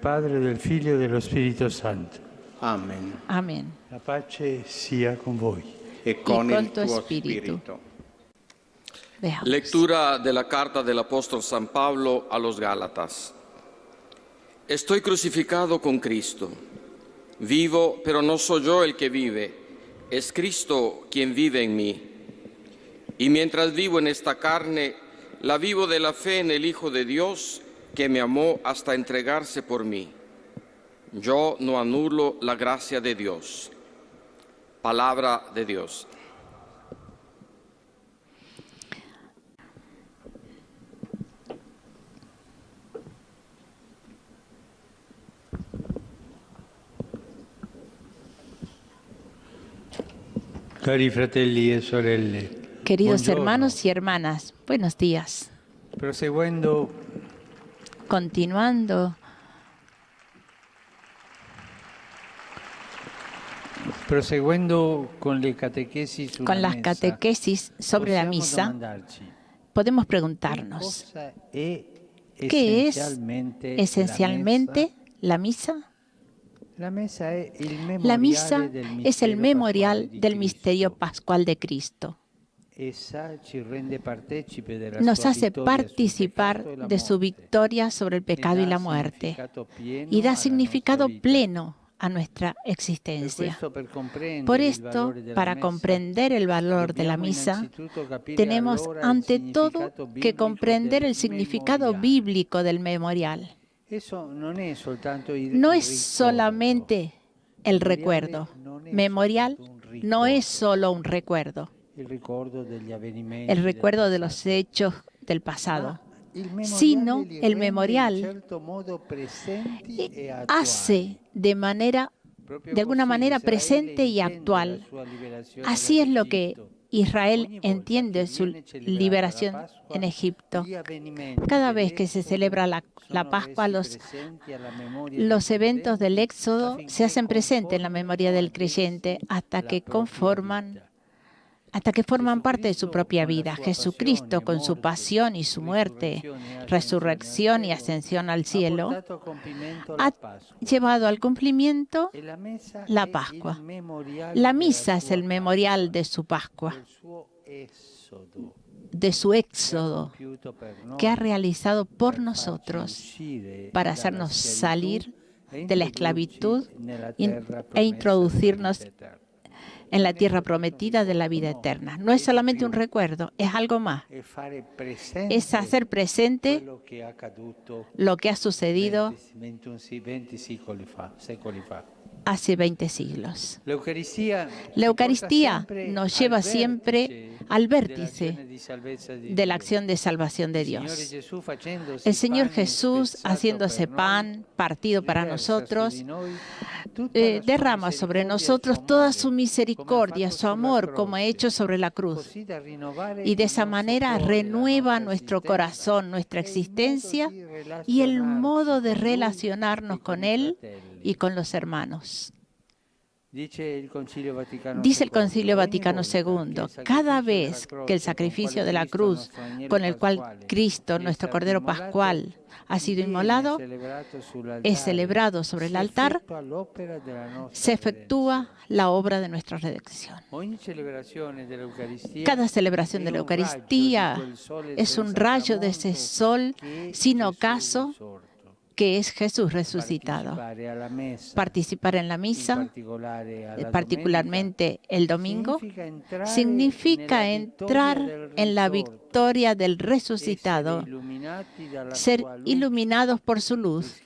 Padre, del Figlio e dello Spirito Santo. Amen. Amen. La pace sia con voi. E con con il tu tuo espíritu. spirito. Veamos. Lectura de la carta del apóstol San Pablo a los Gálatas. Estoy crucificado con Cristo. Vivo, pero no soy yo el que vive, es Cristo quien vive en mí. Y mientras vivo en esta carne, la vivo de la fe en el Hijo de Dios, que me amó hasta entregarse por mí. Yo no anulo la gracia de Dios. Palabra de Dios. Cari fratelli e sorelle, Queridos buongiorno. hermanos y hermanas, buenos días. Proseguendo Continuando con le catequesi sulla con las messa, catequesis sobre la possiamo misa, domandarci, podemos preguntarnos, cosa è ¿qué es esencialmente la misa? la messa è il La memoriale misa del es el mistero memorial pasquale di del Cristo. misterio pascual de Cristo. Essa ci rende partecipe della Nos sua hace vittoria sul participar peccato e la de su morte, victoria sobre el pecado y dà la muerte significato pieno y da alla significado nostra vita. pleno a nuestra Per existencia. questo, per comprendere Por il esto, valore della para messa, comprender el valor de la dobbiamo misa, innanzitutto capire tenemos allora il ante todo significato que biblico comprender del el significado memoriale. bíblico del memorial. Esso non è soltanto il No es ricordo. solamente el recuerdo. Memorial no es solo un recuerdo, Il ricordo degli avvenimenti el del recuerdo de passato. los hechos del pasado, Ma il memoriale sino li el rende memorial in certo modo presenti e attuali. hace de alguna manera presente y actual. Así es lo que Israel entiende su liberación en Egipto. Cada vez que se celebra la Pascua, los eventos del Éxodo se hacen presentes en la memoria del creyente hasta que forman parte de su propia vida. Jesucristo, con su pasión y su muerte, resurrección y ascensión al cielo, ha llevado al cumplimiento la Pascua. La misa es el memorial de su Pascua, de su éxodo, que ha realizado por nosotros para hacernos salir de la esclavitud e introducirnos en la tierra prometida de la vida eterna. No es solamente un recuerdo, es algo más. Es hacer presente lo que ha sucedido 20 secoli fa. hace 20 siglos. La Eucaristía nos lleva siempre al vértice de la acción de salvación de Dios. El Señor Jesús, haciéndose pan, partido para nosotros, derrama sobre nosotros toda su misericordia, su amor, como ha hecho sobre la cruz. Y de esa manera renueva nuestro corazón, nuestra existencia y el modo de relacionarnos con Él y con los hermanos. Dice el Concilio Vaticano II, cada vez que el sacrificio de la cruz con el cual Cristo, nuestro Cordero Pascual, ha sido inmolado, es celebrado sobre el altar, se efectúa la obra de nuestra redención. Cada celebración de la Eucaristía es un rayo de ese sol sin ocaso que es Jesús resucitado. Participar en la misa, particularmente el domingo, significa entrar en la victoria del resucitado, ser iluminados por su luz,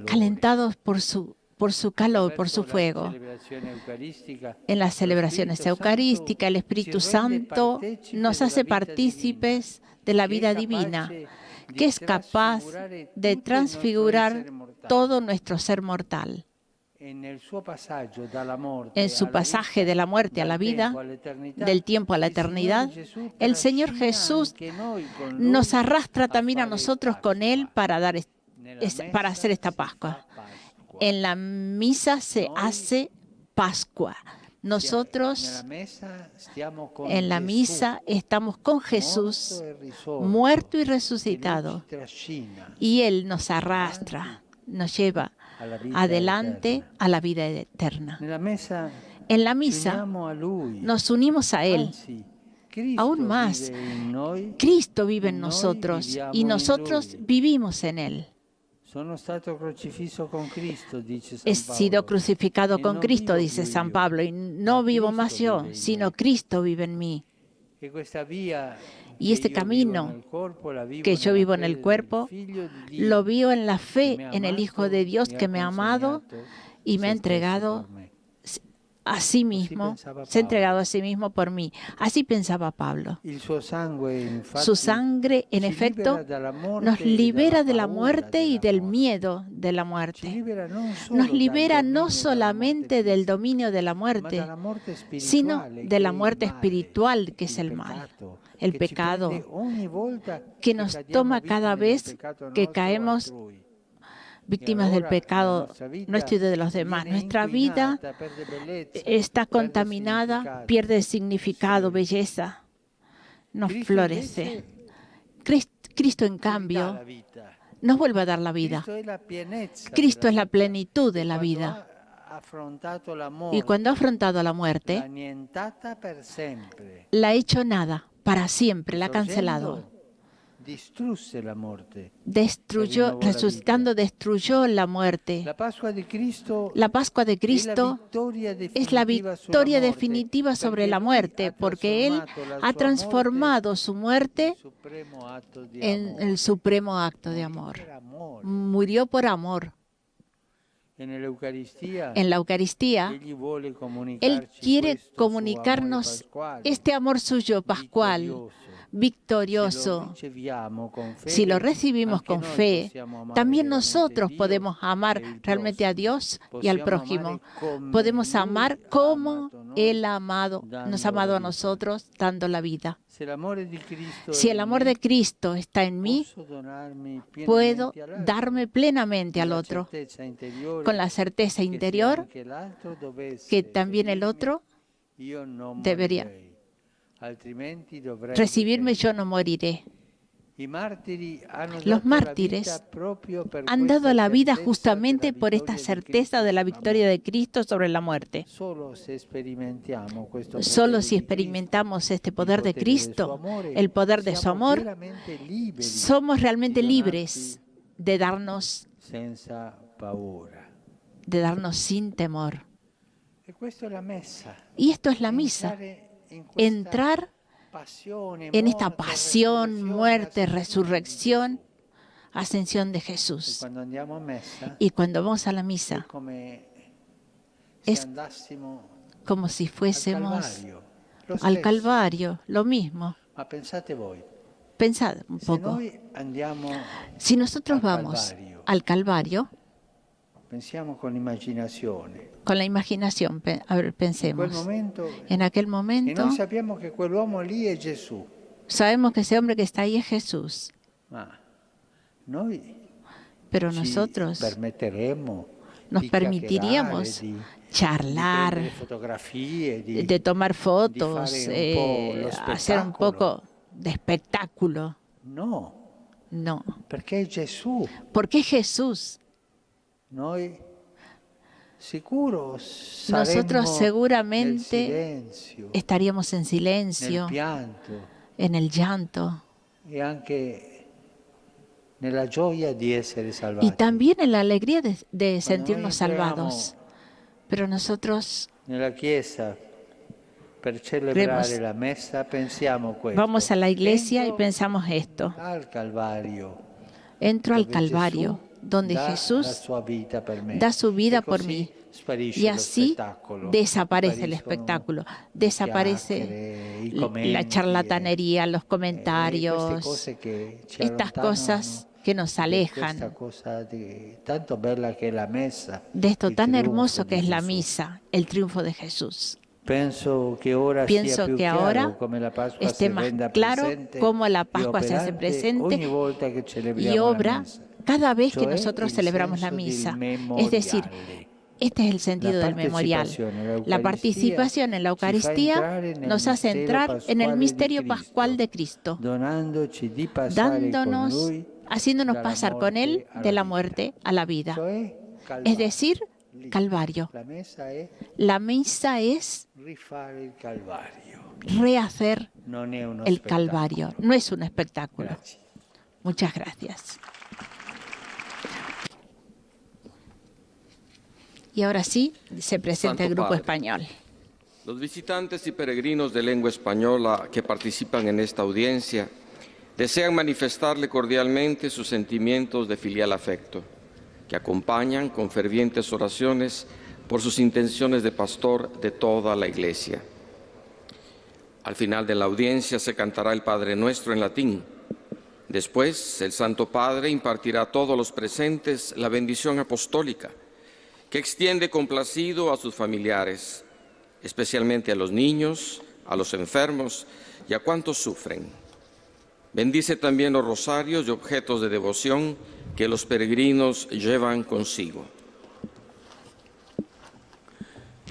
calentados por su calor, por su fuego. En las celebraciones eucarísticas, el Espíritu Santo nos hace partícipes de la vida divina, que es capaz de transfigurar todo nuestro ser mortal. En su pasaje de la muerte a la vida, del tiempo a la eternidad, el Señor Jesús nos arrastra también a nosotros con Él para hacer esta Pascua. En la misa se hace Pascua. Nosotros en la misa estamos con Jesús, muerto y resucitado, y Él nos arrastra nos lleva adelante a la vida eterna. En la misa nos unimos a Él. Aún más, Cristo vive en nosotros y nosotros vivimos en Él. He sido crucificado con Cristo, dice San Pablo, y no vivo más yo, sino Cristo vive en mí. Y este camino que yo vivo en el cuerpo, lo vivo en la fe en el Hijo de Dios que me ha amado y me ha entregado a sí mismo, se ha entregado a sí mismo por mí. Así pensaba Pablo. Su sangre, en efecto, nos libera de la muerte y del miedo de la muerte. Nos libera no solamente del dominio de la muerte, sino de la muerte espiritual, que es el mal, el pecado, que nos toma cada vez que caemos víctimas del pecado nuestro y de los demás. Nuestra vida está contaminada, pierde significado, belleza, no florece. Cristo, en cambio, nos vuelve a dar la vida. Cristo es la plenitud de la vida. Y cuando ha afrontado la muerte, la ha hecho nada, para siempre, la ha cancelado. Destruyó, resucitando, destruyó la muerte. La Pascua de Cristo es la victoria definitiva sobre la muerte, porque Él ha transformado su muerte en el supremo acto de amor. Murió por amor. En la Eucaristía, Él quiere comunicarnos este amor suyo pascual, victorioso. Si lo recibimos con fe, también nosotros podemos amar realmente a Dios y al prójimo. Podemos amar como Él nos ha amado a nosotros, dando la vida. Si el amor de Cristo está en mí, puedo darme plenamente al otro, con la certeza interior que también el otro debería recibirme, yo no moriré. Los mártires han dado la vida justamente por esta certeza de la victoria de Cristo sobre la muerte. Solo si experimentamos este poder de Cristo, el poder de su amor, somos realmente libres de darnos sin temor. Y esto es la misa. Entrar en esta pasión, muerte, resurrección, ascensión de Jesús. Y cuando vamos a la misa, es como si fuésemos al Calvario, lo mismo. Pensad un poco. Si nosotros vamos al Calvario, con la imaginación, pensemos. En aquel momento, sabemos que ese hombre que está ahí es Jesús. Pero nosotros nos permitiríamos charlar, de tomar fotos, hacer un poco de espectáculo. No. Porque es Jesús. Nosotros seguramente estaríamos en silencio, en el llanto y también en la alegría de sentirnos salvados. Pero nosotros vamos a la iglesia y pensamos esto. Entro al Calvario, donde Jesús da su vida por mí. Y así desaparece el espectáculo, desaparece la charlatanería, los comentarios, estas cosas que nos alejan de esto tan hermoso que es la misa, el triunfo de Jesús. Pienso que ahora esté más claro cómo la Pascua se hace presente y obra cada vez que nosotros celebramos la misa. Es decir, este es el sentido del memorial. La participación en la Eucaristía nos hace entrar en el misterio pascual de Cristo, dándonos haciéndonos pasar con Él de la muerte a la vida. Es decir, Calvario. La misa es rehacer el Calvario. No es un espectáculo. Muchas gracias. Y ahora sí, se presenta el Grupo Español. Los visitantes y peregrinos de lengua española que participan en esta audiencia desean manifestarle cordialmente sus sentimientos de filial afecto, que acompañan con fervientes oraciones por sus intenciones de pastor de toda la Iglesia. Al final de la audiencia se cantará el Padre Nuestro en latín. Después, el Santo Padre impartirá a todos los presentes la bendición apostólica, que extiende complacido a sus familiares, especialmente a los niños, a los enfermos y a cuantos sufren. Bendice también los rosarios y objetos de devoción que los peregrinos llevan consigo.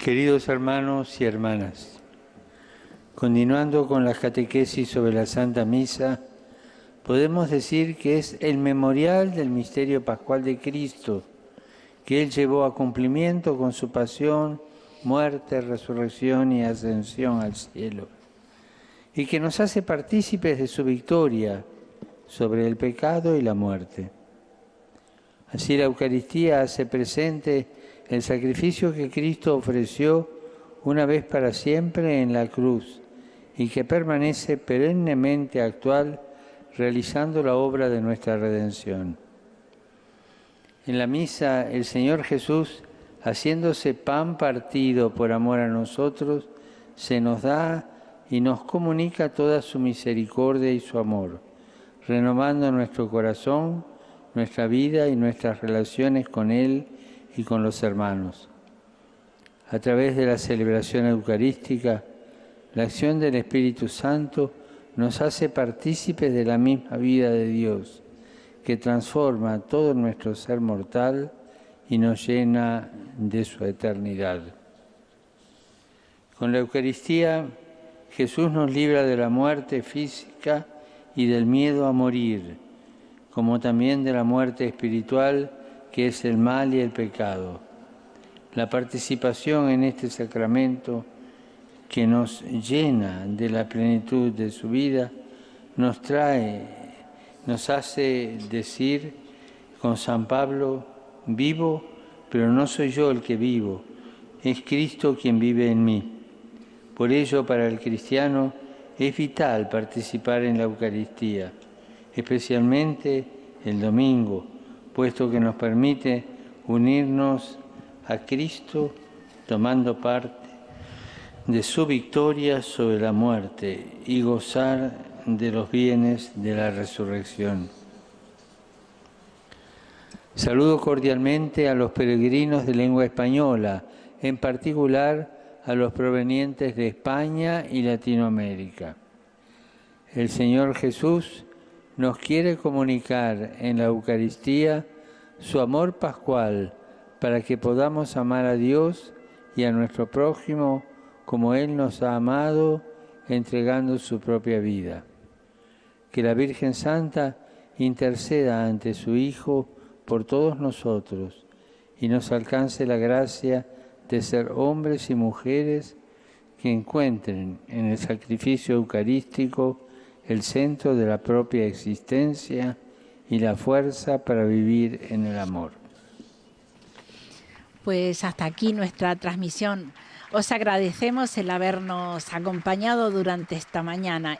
Queridos hermanos y hermanas, continuando con la catequesis sobre la Santa Misa, podemos decir que es el memorial del misterio pascual de Cristo, que Él llevó a cumplimiento con su pasión, muerte, resurrección y ascensión al cielo, y que nos hace partícipes de su victoria sobre el pecado y la muerte. Así la Eucaristía hace presente el sacrificio que Cristo ofreció una vez para siempre en la cruz y que permanece perennemente actual realizando la obra de nuestra redención. En la misa, el Señor Jesús, haciéndose pan partido por amor a nosotros, se nos da y nos comunica toda su misericordia y su amor, renovando nuestro corazón, nuestra vida y nuestras relaciones con Él y con los hermanos. A través de la celebración eucarística, la acción del Espíritu Santo nos hace partícipes de la misma vida de Dios, que transforma todo nuestro ser mortal y nos llena de su eternidad. Con la Eucaristía, Jesús nos libra de la muerte física y del miedo a morir, como también de la muerte espiritual, que es el mal y el pecado. La participación en este sacramento, que nos llena de la plenitud de su vida, nos hace decir con San Pablo: vivo, pero no soy yo el que vivo, es Cristo quien vive en mí. Por ello, para el cristiano es vital participar en la Eucaristía, especialmente el domingo, puesto que nos permite unirnos a Cristo tomando parte de su victoria sobre la muerte y gozar de los bienes de la resurrección. Saludo cordialmente a los peregrinos de lengua española, en particular a los provenientes de España y Latinoamérica. El Señor Jesús nos quiere comunicar en la Eucaristía su amor pascual para que podamos amar a Dios y a nuestro prójimo como Él nos ha amado, entregando su propia vida. Que la Virgen Santa interceda ante su Hijo por todos nosotros y nos alcance la gracia de ser hombres y mujeres que encuentren en el sacrificio eucarístico el centro de la propia existencia y la fuerza para vivir en el amor. Pues hasta aquí nuestra transmisión. Os agradecemos el habernos acompañado durante esta mañana.